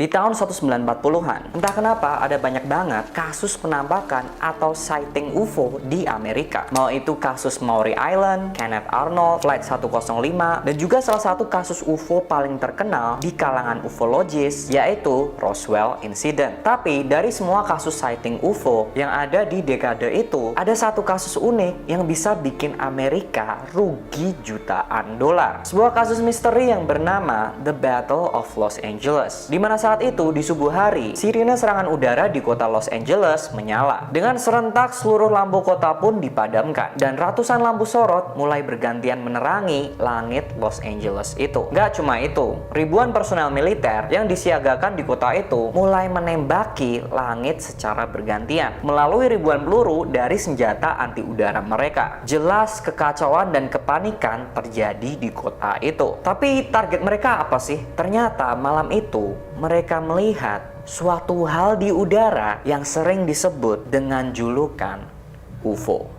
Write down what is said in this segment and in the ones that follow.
Di tahun 1940-an, entah kenapa ada banyak banget kasus penampakan atau sighting UFO di Amerika. Mau itu kasus Maury Island, Kenneth Arnold, Flight 105, dan juga salah satu kasus UFO paling terkenal di kalangan ufologis, yaitu Roswell Incident. Tapi dari semua kasus sighting UFO yang ada di dekade itu, ada satu kasus unik yang bisa bikin Amerika rugi jutaan dolar. Sebuah kasus misteri yang bernama The Battle of Los Angeles, di mana saat itu di subuh hari, sirine serangan udara di kota Los Angeles menyala. Dengan serentak seluruh lampu kota pun dipadamkan dan ratusan lampu sorot mulai bergantian menerangi langit Los Angeles itu. Gak cuma itu, ribuan personel militer yang disiagakan di kota itu mulai menembaki langit secara bergantian melalui ribuan peluru dari senjata anti udara mereka. Jelas kekacauan dan kepanikan terjadi di kota itu. Tapi target mereka apa sih? Ternyata malam itu mereka melihat suatu hal di udara yang sering disebut dengan julukan UFO.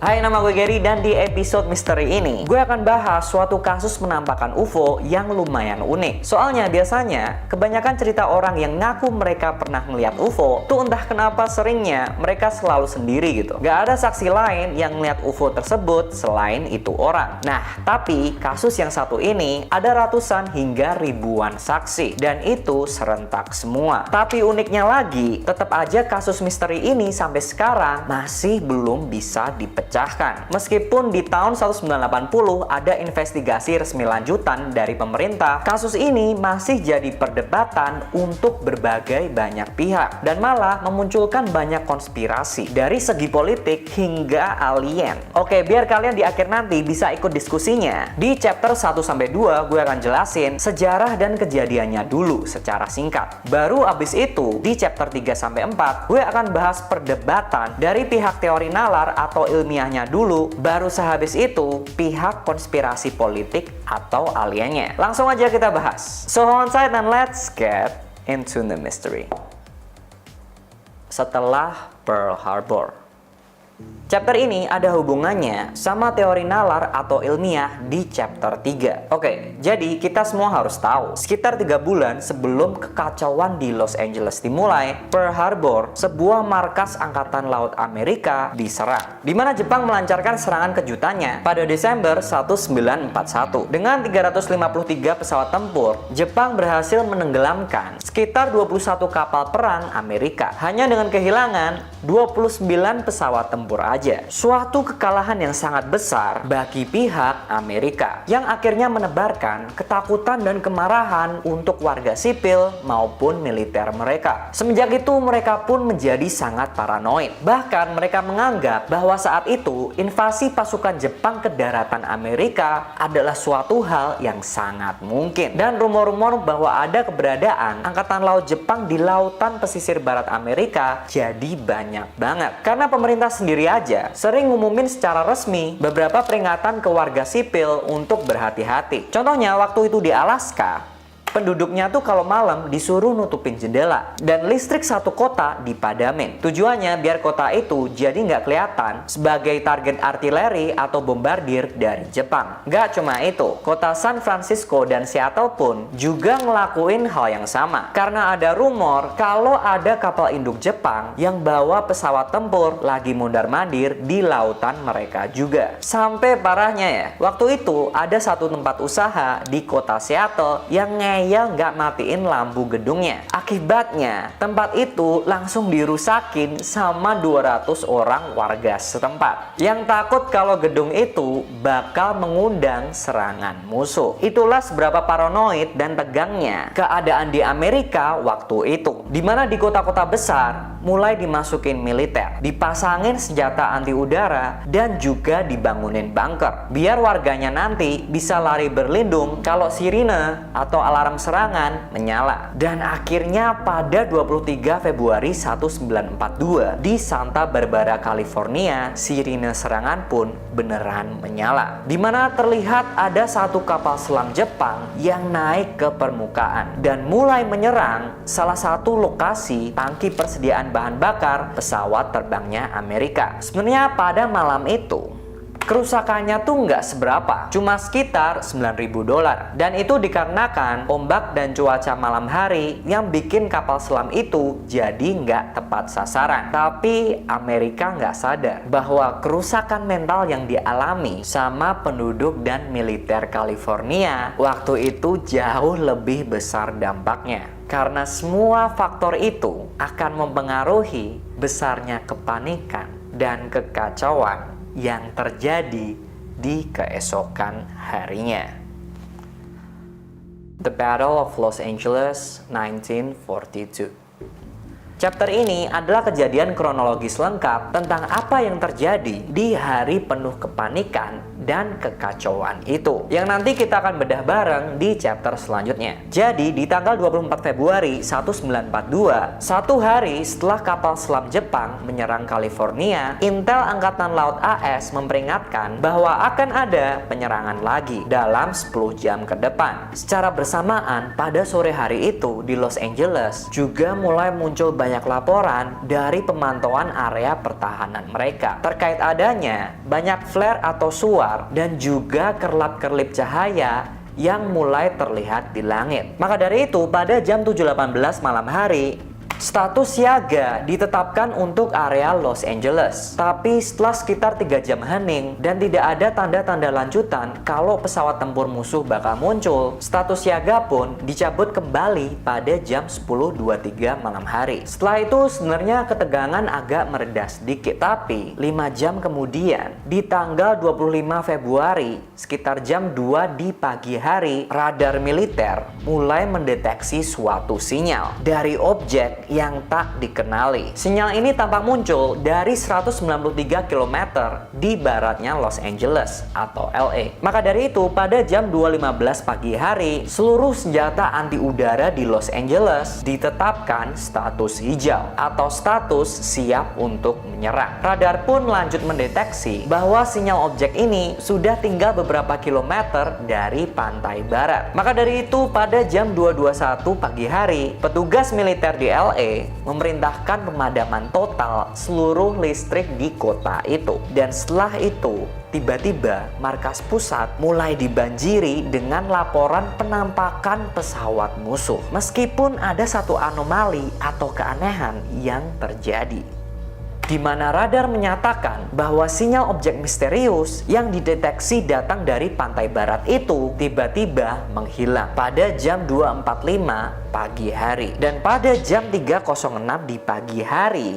Hai, nama gue Gary dan di episode misteri ini gue akan bahas suatu kasus penampakan UFO yang lumayan unik. Soalnya biasanya kebanyakan cerita orang yang ngaku mereka pernah melihat UFO tuh entah kenapa seringnya mereka selalu sendiri gitu. Gak ada saksi lain yang melihat UFO tersebut selain itu orang. Nah, tapi kasus yang satu ini ada ratusan hingga ribuan saksi dan itu serentak semua. Tapi uniknya lagi, tetap aja kasus misteri ini sampai sekarang masih belum bisa dipecahkan. Meskipun di tahun 1980 ada investigasi resmi lanjutan dari pemerintah, kasus ini masih jadi perdebatan untuk berbagai banyak pihak dan malah memunculkan banyak konspirasi dari segi politik hingga alien. Oke, biar kalian di akhir nanti bisa ikut diskusinya. Di chapter 1-2 gue akan jelasin sejarah dan kejadiannya dulu secara singkat. Baru abis itu di chapter 3-4 gue akan bahas perdebatan dari pihak teori nalar atau ilmiahnya dulu, baru sehabis itu pihak konspirasi politik atau aliennya. Langsung aja kita bahas. So hold on tight and let's get into the mystery. Setelah Pearl Harbor. Chapter ini ada hubungannya sama teori nalar atau ilmiah di chapter 3. Oke, jadi kita semua harus tahu, sekitar 3 bulan sebelum kekacauan di Los Angeles dimulai, Pearl Harbor, sebuah markas angkatan laut Amerika, diserang. Di mana Jepang melancarkan serangan kejutannya pada Desember 1941. Dengan 353 pesawat tempur, Jepang berhasil menenggelamkan sekitar 21 kapal perang Amerika hanya dengan kehilangan 29 pesawat tempur aja. Suatu kekalahan yang sangat besar bagi pihak Amerika yang akhirnya menebarkan ketakutan dan kemarahan untuk warga sipil maupun militer mereka. Semenjak itu mereka pun menjadi sangat paranoid. Bahkan mereka menganggap bahwa saat itu invasi pasukan Jepang ke daratan Amerika adalah suatu hal yang sangat mungkin. Dan rumor-rumor bahwa ada keberadaan angkatan laut Jepang di lautan pesisir barat Amerika jadi banyak banget. Karena pemerintah sendiri aja sering ngumumin secara resmi beberapa peringatan ke warga sipil untuk berhati-hati. Contohnya waktu itu di Alaska, penduduknya tuh kalau malam disuruh nutupin jendela dan listrik satu kota dipadamin. Tujuannya biar kota itu jadi nggak kelihatan sebagai target artileri atau bombardir dari Jepang. Nggak cuma itu, kota San Francisco dan Seattle pun juga ngelakuin hal yang sama. Karena ada rumor kalau ada kapal induk Jepang yang bawa pesawat tempur lagi mondar-mandir di lautan mereka juga. Sampai parahnya ya, waktu itu ada satu tempat usaha di kota Seattle yang nggak matiin lampu gedungnya. Akibatnya tempat itu langsung dirusakin sama 200 orang warga setempat yang takut kalau gedung itu bakal mengundang serangan musuh. Itulah seberapa paranoid dan tegangnya keadaan di Amerika waktu itu, dimana di kota-kota besar mulai dimasukin militer, dipasangin senjata anti udara, dan juga dibangunin bunker biar warganya nanti bisa lari berlindung kalau sirine atau alarm serangan menyala. Dan akhirnya pada 23 Februari 1942 di Santa Barbara, California, sirine serangan pun beneran menyala, dimana terlihat ada satu kapal selam Jepang yang naik ke permukaan dan mulai menyerang salah satu lokasi tangki persediaan bahan bakar pesawat terbangnya Amerika. Sebenarnya pada malam itu kerusakannya tuh nggak seberapa, cuma sekitar $9.000. Dan itu dikarenakan ombak dan cuaca malam hari yang bikin kapal selam itu jadi nggak tepat sasaran. Tapi Amerika nggak sadar bahwa kerusakan mental yang dialami sama penduduk dan militer California waktu itu jauh lebih besar dampaknya. Karena semua faktor itu akan mempengaruhi besarnya kepanikan dan kekacauan yang terjadi di keesokan harinya. The Battle of Los Angeles, 1942. Chapter ini adalah kejadian kronologis lengkap tentang apa yang terjadi di hari penuh kepanikan dan kekacauan itu, yang nanti kita akan bedah bareng di chapter selanjutnya. Jadi di tanggal 24 Februari 1942, satu hari setelah kapal selam Jepang menyerang California, Intel Angkatan Laut AS memperingatkan bahwa akan ada penyerangan lagi dalam 10 jam ke depan. Secara bersamaan pada sore hari itu di Los Angeles juga mulai muncul banyak laporan dari pemantauan area pertahanan mereka terkait adanya banyak flare atau suar dan juga kerlap-kerlip cahaya yang mulai terlihat di langit. Maka dari itu pada jam 7.18 malam hari, status siaga ditetapkan untuk area Los Angeles. Tapi setelah sekitar 3 jam hening dan tidak ada tanda-tanda lanjutan kalau pesawat tempur musuh bakal muncul, status siaga pun dicabut kembali pada jam 10.23 malam hari. Setelah itu sebenarnya ketegangan agak mereda sedikit. Tapi 5 jam kemudian di tanggal 25 Februari sekitar jam 2 di pagi hari, radar militer mulai mendeteksi suatu sinyal dari objek yang tak dikenali. Sinyal ini tampak muncul dari 193 km di baratnya Los Angeles atau LA. Maka dari itu pada jam 2.15 pagi hari, seluruh senjata anti udara di Los Angeles ditetapkan status hijau atau status siap untuk menyerang. Radar pun lanjut mendeteksi bahwa sinyal objek ini sudah tinggal beberapa kilometer dari pantai barat. Maka dari itu pada jam 2.21 pagi hari, petugas militer di LA memerintahkan pemadaman total seluruh listrik di kota itu. Dan setelah itu, tiba-tiba markas pusat mulai dibanjiri dengan laporan penampakan pesawat musuh. Meskipun ada satu anomali atau keanehan yang terjadi, di mana radar menyatakan bahwa sinyal objek misterius yang dideteksi datang dari pantai barat itu tiba-tiba menghilang pada jam 2.45 pagi hari. Dan pada jam 3.06 di pagi hari,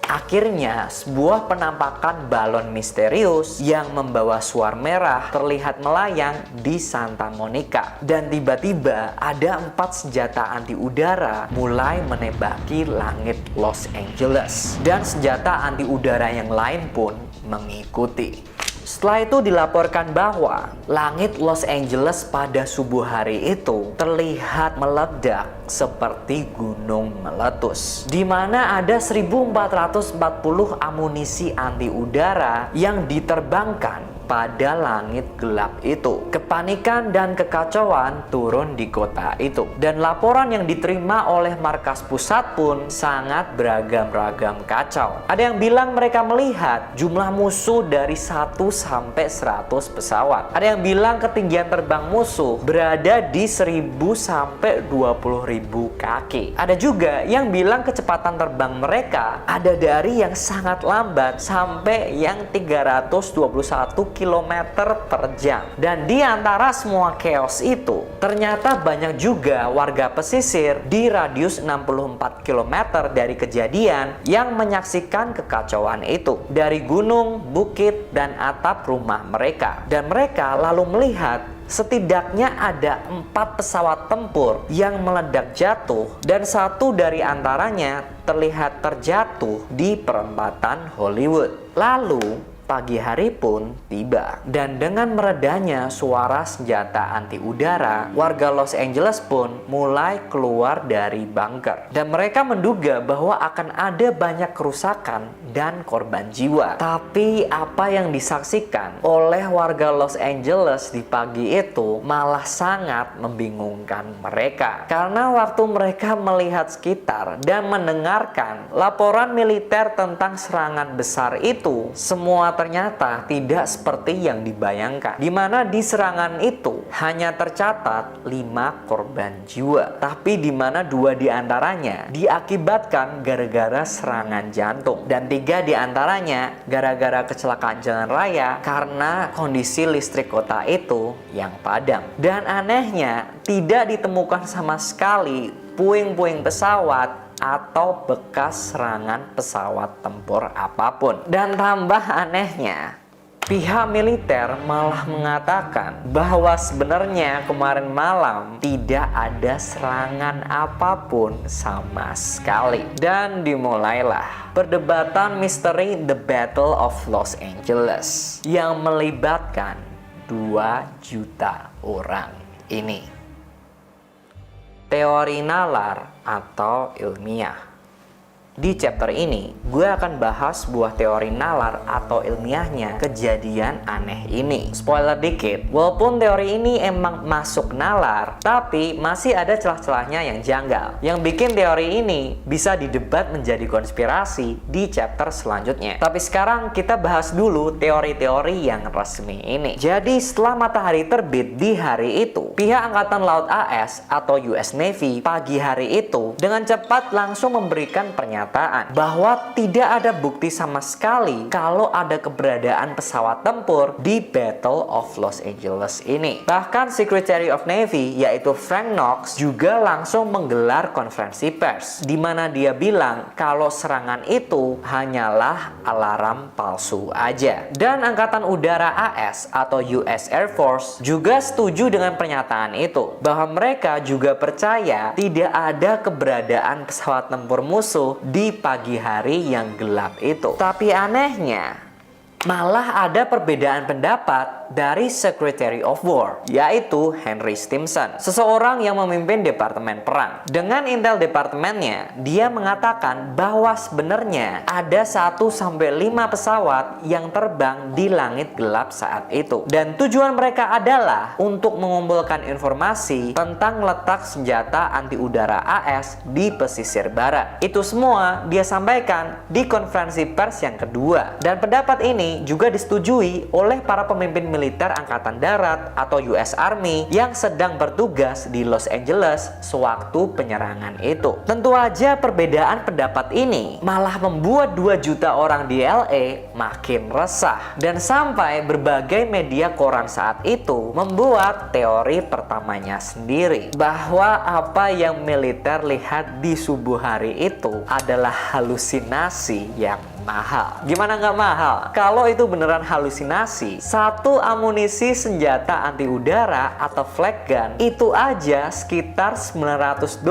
akhirnya sebuah penampakan balon misterius yang membawa suar merah terlihat melayang di Santa Monica. Dan tiba-tiba ada 4 senjata anti udara mulai menembaki langit Los Angeles. Dan senjata anti udara yang lain pun mengikuti. Setelah itu dilaporkan bahwa langit Los Angeles pada subuh hari itu terlihat meledak seperti gunung meletus, di mana ada 1.440 amunisi anti udara yang diterbangkan pada langit gelap itu. Kepanikan dan kekacauan turun di kota itu. Dan laporan yang diterima oleh markas pusat pun sangat beragam-ragam kacau. Ada yang bilang mereka melihat jumlah musuh dari 1 sampai 100 pesawat. Ada yang bilang ketinggian terbang musuh berada di 1.000 sampai 20.000 kaki. Ada juga yang bilang kecepatan terbang mereka ada dari yang sangat lambat sampai yang 321 km per jam. Dan di antara semua chaos itu, ternyata banyak juga warga pesisir di radius 64 km dari kejadian yang menyaksikan kekacauan itu dari gunung, bukit, dan atap rumah mereka. Dan mereka lalu melihat setidaknya ada 4 pesawat tempur yang meledak jatuh, dan satu dari antaranya terlihat terjatuh di perempatan Hollywood. Lalu pagi hari pun tiba, dan dengan meredanya suara senjata anti udara, warga Los Angeles pun mulai keluar dari bunker, dan mereka menduga bahwa akan ada banyak kerusakan dan korban jiwa. Tapi apa yang disaksikan oleh warga Los Angeles di pagi itu malah sangat membingungkan mereka, karena waktu mereka melihat sekitar dan mendengarkan laporan militer tentang serangan besar itu, semua ternyata tidak seperti yang dibayangkan, di mana di serangan itu hanya tercatat 5 korban jiwa, tapi di mana 2 diantaranya diakibatkan gara-gara serangan jantung dan 3 diantaranya gara-gara kecelakaan jalan raya karena kondisi listrik kota itu yang padam. Dan anehnya tidak ditemukan sama sekali puing-puing pesawat atau bekas serangan pesawat tempur apapun. Dan tambah anehnya, pihak militer malah mengatakan bahwa sebenarnya kemarin malam tidak ada serangan apapun sama sekali. Dan dimulailah perdebatan misteri The Battle of Los Angeles yang melibatkan 2 juta orang ini. Teori nalar atau ilmiah. Di chapter ini, gue akan bahas sebuah teori nalar atau ilmiahnya kejadian aneh ini. Spoiler dikit, walaupun teori ini emang masuk nalar, tapi masih ada celah-celahnya yang janggal, yang bikin teori ini bisa didebat menjadi konspirasi di chapter selanjutnya. Tapi sekarang kita bahas dulu teori-teori yang resmi ini. Jadi setelah matahari terbit di hari itu, pihak Angkatan Laut AS atau US Navy pagi hari itu dengan cepat langsung memberikan pernyataan bahwa tidak ada bukti sama sekali kalau ada keberadaan pesawat tempur di Battle of Los Angeles ini. Bahkan Secretary of Navy yaitu Frank Knox juga langsung menggelar konferensi pers di mana dia bilang kalau serangan itu hanyalah alarm palsu aja. Dan Angkatan Udara AS atau US Air Force juga setuju dengan pernyataan itu, bahwa mereka juga percaya tidak ada keberadaan pesawat tempur musuh di pagi hari yang gelap itu. Tapi anehnya, malah ada perbedaan pendapat dari Secretary of War, yaitu Henry Stimson, seseorang yang memimpin Departemen Perang. Dengan intel departemennya, dia mengatakan bahwa sebenarnya ada 1-5 pesawat yang terbang di langit gelap saat itu. Dan tujuan mereka adalah untuk mengumpulkan informasi tentang letak senjata anti udara AS di pesisir barat. Itu semua dia sampaikan di konferensi pers yang kedua. Dan pendapat ini juga disetujui oleh para pemimpin militer Angkatan Darat atau US Army yang sedang bertugas di Los Angeles sewaktu penyerangan itu. Tentu aja perbedaan pendapat ini malah membuat 2 juta orang di LA makin resah, dan sampai berbagai media koran saat itu membuat teori pertamanya sendiri, bahwa apa yang militer lihat di subuh hari itu adalah halusinasi yang mahal. Gimana nggak mahal? Kalau itu beneran halusinasi, satu amunisi senjata anti udara atau flak gun itu aja sekitar $900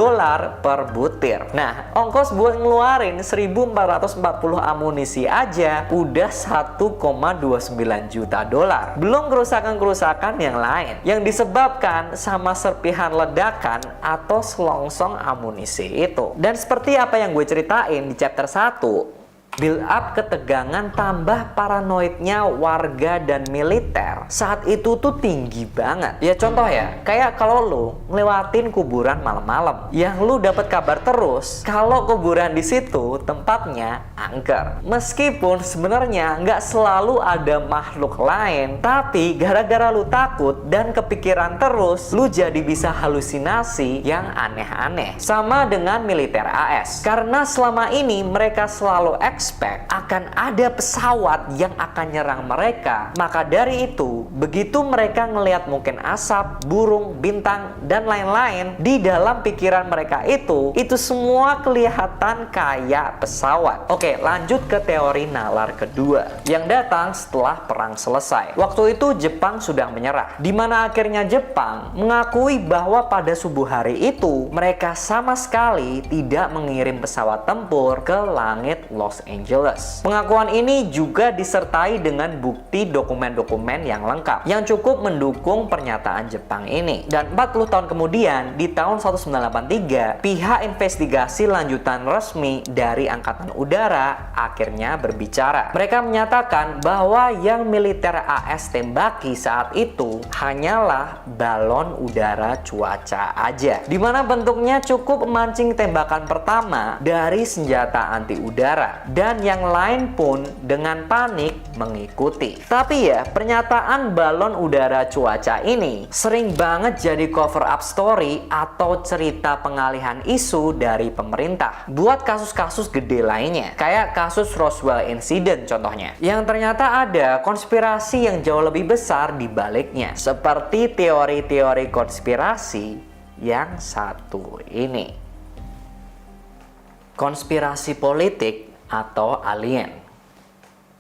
per butir. Nah, ongkos buat ngeluarin 1.440 amunisi aja udah $1,29 juta. Belum kerusakan-kerusakan yang lain yang disebabkan sama serpihan ledakan atau selongsong amunisi itu. Dan seperti apa yang gue ceritain di chapter 1, build up ketegangan tambah paranoidnya warga dan militer saat itu tuh tinggi banget. Ya contoh ya, kayak kalau lu ngelewatin kuburan malam-malam, yang lu dapat kabar terus kalau kuburan di situ tempatnya angker. Meskipun sebenarnya nggak selalu ada makhluk lain, tapi gara-gara lu takut dan kepikiran terus, lu jadi bisa halusinasi yang aneh-aneh. Sama dengan militer AS, karena selama ini mereka selalu expect akan ada pesawat yang akan nyerang mereka. Maka dari itu, begitu mereka ngelihat mungkin asap, burung, bintang, dan lain-lain, di dalam pikiran mereka itu semua kelihatan kayak pesawat. Oke, lanjut ke teori nalar kedua yang datang setelah perang selesai. Waktu itu Jepang sudah menyerah, di mana akhirnya Jepang mengakui bahwa pada subuh hari itu mereka sama sekali tidak mengirim pesawat tempur ke langit Los Angeles. Pengakuan ini juga disertai dengan bukti dokumen-dokumen yang lengkap yang cukup mendukung pernyataan Jepang ini. Dan 40 tahun kemudian, di tahun 1983, pihak investigasi lanjutan resmi dari Angkatan Udara akhirnya berbicara. Mereka menyatakan bahwa yang militer AS tembaki saat itu hanyalah balon udara cuaca aja, di mana bentuknya cukup memancing tembakan pertama dari senjata anti udara. dan yang lain pun dengan panik mengikuti. Tapi ya, pernyataan balon udara cuaca ini sering banget jadi cover up story atau cerita pengalihan isu dari pemerintah buat kasus-kasus gede lainnya, kayak kasus Roswell Incident contohnya, yang ternyata ada konspirasi yang jauh lebih besar di baliknya, seperti teori-teori konspirasi yang satu ini. Konspirasi politik atau alien.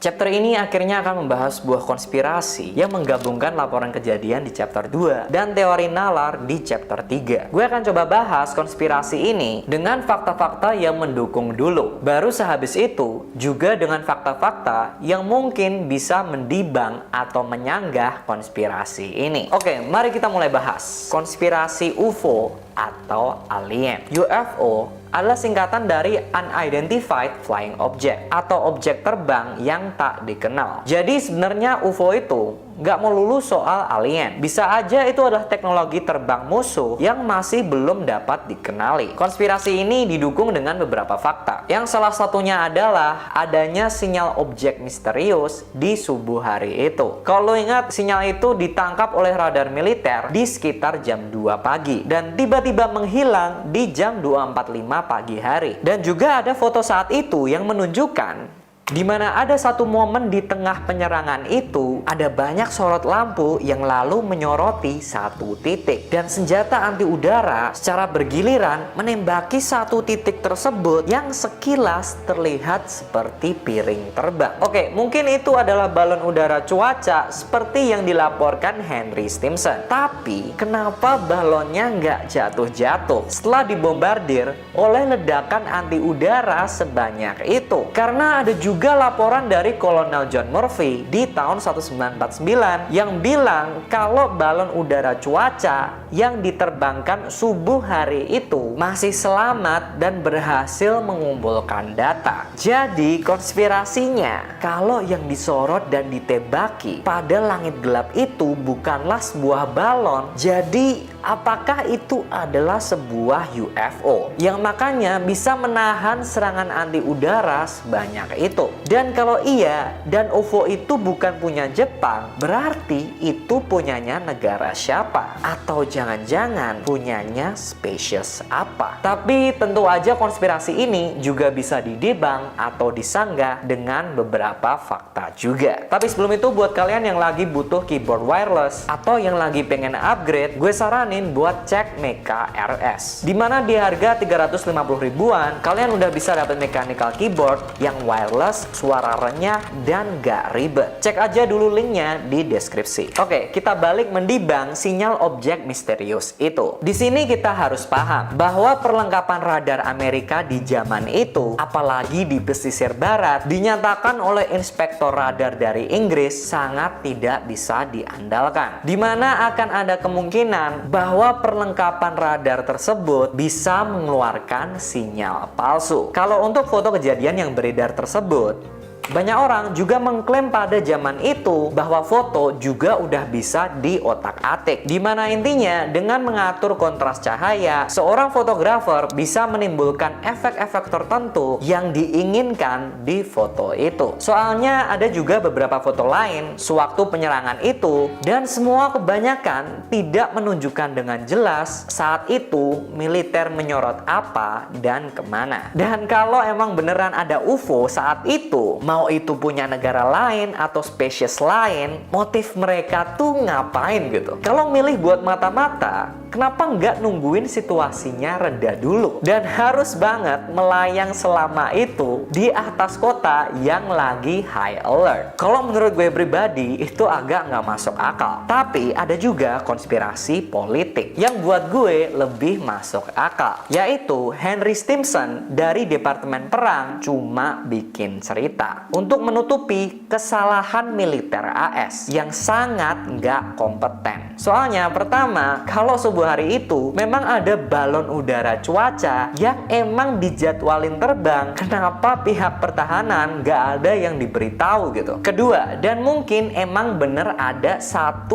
Chapter ini akhirnya akan membahas sebuah konspirasi yang menggabungkan laporan kejadian di chapter 2 dan teori nalar di chapter 3. Gue akan coba bahas konspirasi ini dengan fakta-fakta yang mendukung dulu. Baru sehabis itu juga dengan fakta-fakta yang mungkin bisa mendibang atau menyanggah konspirasi ini. Oke, mari kita mulai bahas. Konspirasi UFO atau alien. UFO adalah singkatan dari Unidentified Flying Object atau objek terbang yang tak dikenal. Jadi sebenarnya UFO itu nggak melulu soal alien. Bisa aja itu adalah teknologi terbang musuh yang masih belum dapat dikenali. Konspirasi ini didukung dengan beberapa fakta. Yang salah satunya adalah adanya sinyal objek misterius di subuh hari itu. Kalau ingat, sinyal itu ditangkap oleh radar militer di sekitar jam 2 pagi dan tiba-tiba menghilang di jam 2.45 pagi hari. Dan juga ada foto saat itu yang menunjukkan di mana ada satu momen di tengah penyerangan itu, ada banyak sorot lampu yang lalu menyoroti satu titik. Dan senjata anti udara secara bergiliran menembaki satu titik tersebut yang sekilas terlihat seperti piring terbang. Oke, mungkin itu adalah balon udara cuaca seperti yang dilaporkan Henry Stimson. Tapi, kenapa balonnya nggak jatuh-jatuh setelah dibombardir oleh ledakan anti udara sebanyak itu? Karena ada juga laporan dari Kolonel John Murphy di tahun 1949 yang bilang kalau balon udara cuaca yang diterbangkan subuh hari itu masih selamat dan berhasil mengumpulkan data. Jadi konspirasinya, kalau yang disorot dan ditembaki pada langit gelap itu bukanlah sebuah balon, jadi apakah itu adalah sebuah UFO yang makanya bisa menahan serangan anti udara sebanyak itu? Dan kalau iya, dan UFO itu bukan punya Jepang, berarti itu punyanya negara siapa? Atau jangan-jangan punyanya spesies apa? Tapi tentu aja konspirasi ini juga bisa didebang atau disanggah dengan beberapa fakta juga. Tapi sebelum itu, buat kalian yang lagi butuh keyboard wireless atau yang lagi pengen upgrade, gue saranin buat cek Mecha RS, dimana di harga 350 ribuan kalian udah bisa dapat mechanical keyboard yang wireless, suara renyah, dan gak ribet. Cek aja dulu linknya di deskripsi. Oke, kita balik mendibang sinyal objek misterius itu. Di sini kita harus paham bahwa perlengkapan radar Amerika di zaman itu, apalagi di pesisir barat, dinyatakan oleh inspektor radar dari Inggris sangat tidak bisa diandalkan. Dimana akan ada kemungkinan bahwa perlengkapan radar tersebut bisa mengeluarkan sinyal palsu. Kalau untuk foto kejadian yang beredar tersebut, banyak orang juga mengklaim pada zaman itu bahwa foto juga udah bisa diotak-atik. Dimana intinya dengan mengatur kontras cahaya, seorang fotografer bisa menimbulkan efek-efek tertentu yang diinginkan di foto itu. Soalnya ada juga beberapa foto lain sewaktu penyerangan itu, dan semua kebanyakan tidak menunjukkan dengan jelas saat itu militer menyorot apa dan kemana. Dan kalau emang beneran ada UFO saat itu, mau itu punya negara lain atau spesies lain, motif mereka tuh ngapain gitu? Kalau milih buat mata-mata, kenapa nggak nungguin situasinya reda dulu? Dan harus banget melayang selama itu di atas kota yang lagi high alert. Kalau menurut gue pribadi, itu agak nggak masuk akal. Tapi ada juga konspirasi politik yang buat gue lebih masuk akal, yaitu Henry Stimson dari Departemen Perang cuma bikin cerita. untuk menutupi kesalahan militer AS yang sangat nggak kompeten. Soalnya pertama, kalau subuh hari itu memang ada balon udara cuaca yang emang dijadwalin terbang, kenapa pihak pertahanan nggak ada yang diberitahu gitu. Kedua, dan mungkin emang bener ada 1-5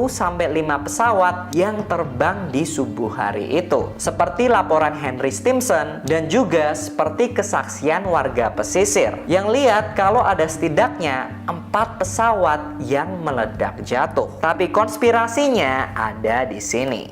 pesawat yang terbang di subuh hari itu, seperti laporan Henry Stimson dan juga seperti kesaksian warga pesisir yang lihat kalau ada setidaknya 4 pesawat yang meledak jatuh. Tapi konspirasinya ada di sini,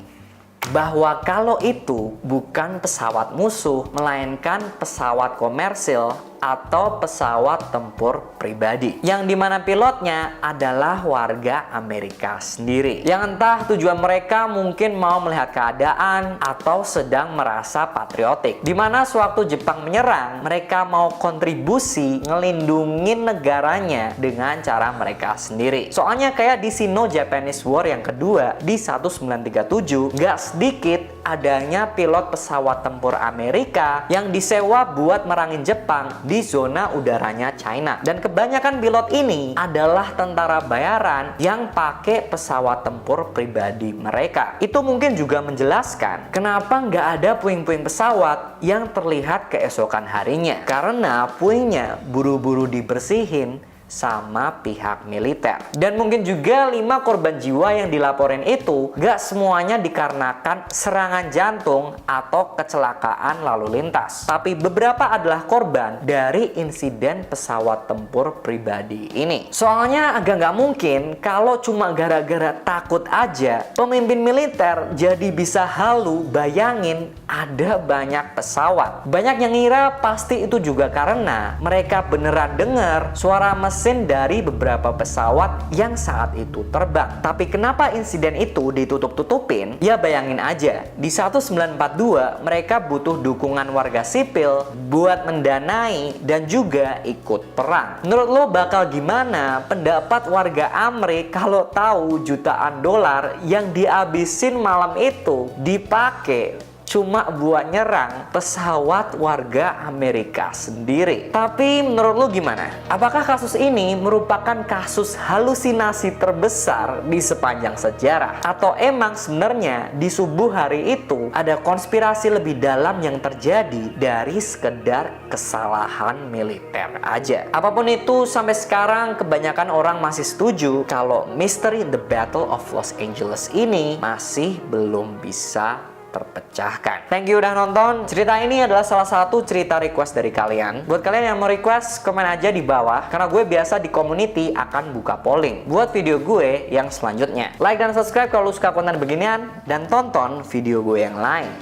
bahwa kalau itu bukan pesawat musuh melainkan pesawat komersil atau pesawat tempur pribadi, yang dimana pilotnya adalah warga Amerika sendiri, yang entah tujuan mereka mungkin mau melihat keadaan atau sedang merasa patriotik, dimana sewaktu Jepang menyerang mereka mau kontribusi ngelindungin negaranya dengan cara mereka sendiri. Soalnya kayak di Sino-Japanese War yang kedua di 1937, nggak sedikit adanya pilot pesawat tempur Amerika yang disewa buat merangin Jepang di zona udaranya China. Dan kebanyakan pilot ini adalah tentara bayaran yang pakai pesawat tempur pribadi mereka. Itu mungkin juga menjelaskan kenapa nggak ada puing-puing pesawat yang terlihat keesokan harinya. Karena puingnya buru-buru dibersihin sama pihak militer. Dan mungkin juga 5 korban jiwa yang dilaporin itu gak semuanya dikarenakan serangan jantung atau kecelakaan lalu lintas, tapi beberapa adalah korban dari insiden pesawat tempur pribadi ini. Soalnya agak gak mungkin kalau cuma gara-gara takut aja pemimpin militer jadi bisa halu bayangin ada banyak pesawat. Banyak yang ngira pasti itu juga karena mereka beneran dengar suara mesin dari beberapa pesawat yang saat itu terbang. Tapi kenapa insiden itu ditutup-tutupin? Ya bayangin aja, di 1942 mereka butuh dukungan warga sipil buat mendanai dan juga ikut perang. Menurut lo bakal gimana pendapat warga Amerika kalau tahu jutaan dolar yang dihabisin malam itu dipakai cuma buat nyerang pesawat warga Amerika sendiri? Tapi menurut lo gimana? Apakah kasus ini merupakan kasus halusinasi terbesar di sepanjang sejarah? Atau emang sebenarnya di subuh hari itu ada konspirasi lebih dalam yang terjadi dari sekedar kesalahan militer aja? Apapun itu, sampai sekarang kebanyakan orang masih setuju kalau misteri The Battle of Los Angeles ini masih belum bisa terpecahkan. Thank you udah nonton. Cerita ini adalah salah satu cerita request dari kalian. Buat kalian yang mau request, komen aja di bawah, karena gue biasa di community akan buka polling buat video gue yang selanjutnya. Like dan subscribe kalau lu suka konten beginian, dan tonton video gue yang lain.